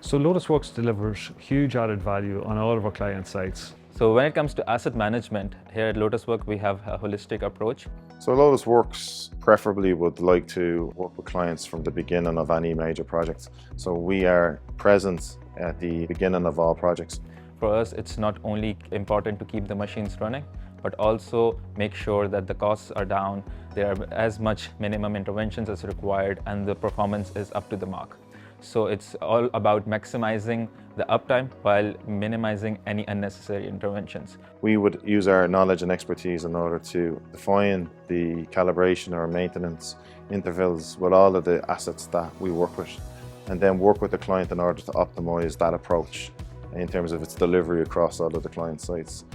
So LotusWorks delivers huge added value on all of our client sites. So when it comes to asset management, here at LotusWorks, we have a holistic approach. So LotusWorks preferably would like to work with clients from the beginning of any major projects. So we are present at the beginning of all projects. For us, it's not only important to keep the machines running, but also make sure that the costs are down, there are as much minimum interventions as required, and the performance is up to the mark. So it's all about maximizing the uptime while minimizing any unnecessary interventions. We would use our knowledge and expertise in order to define the calibration or maintenance intervals with all of the assets that we work with, and then work with the client in order to optimize that approach in terms of its delivery across all of the client sites.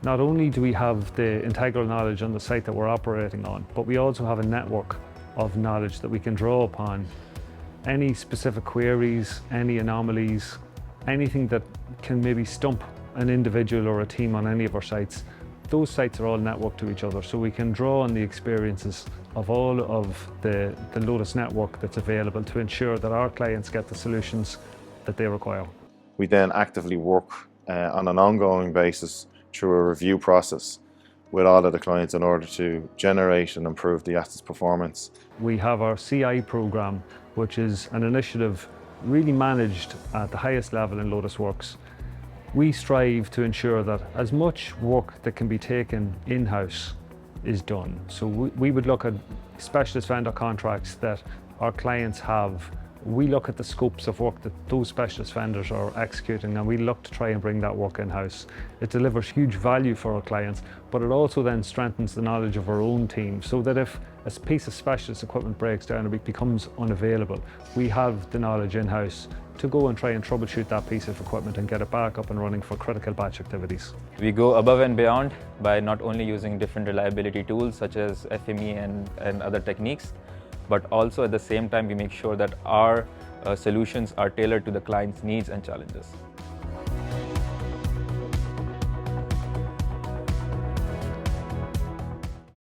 Not only do we have the integral knowledge on the site that we're operating on, but we also have a network of knowledge that we can draw upon. Any specific queries, any anomalies, anything that can maybe stump an individual or a team on any of our sites, those sites are all networked to each other, so we can draw on the experiences of all of the Lotus network that's available to ensure that our clients get the solutions that they require. We then actively work on an ongoing basis through a review process with all of the clients in order to generate and improve the asset's performance. We have our CI program, which is an initiative really managed at the highest level in LotusWorks. We strive to ensure that as much work that can be taken in-house is done. So we would look at specialist vendor contracts that our clients have. We look at the scopes of work that those specialist vendors are executing, and we look to try and bring that work in-house. It delivers huge value for our clients, but it also then strengthens the knowledge of our own team, so that if a piece of specialist equipment breaks down or becomes unavailable, we have the knowledge in-house to go and try and troubleshoot that piece of equipment and get it back up and running for critical batch activities. We go above and beyond by not only using different reliability tools such as FME and other techniques, but also at the same time we make sure that our solutions are tailored to the client's needs and challenges.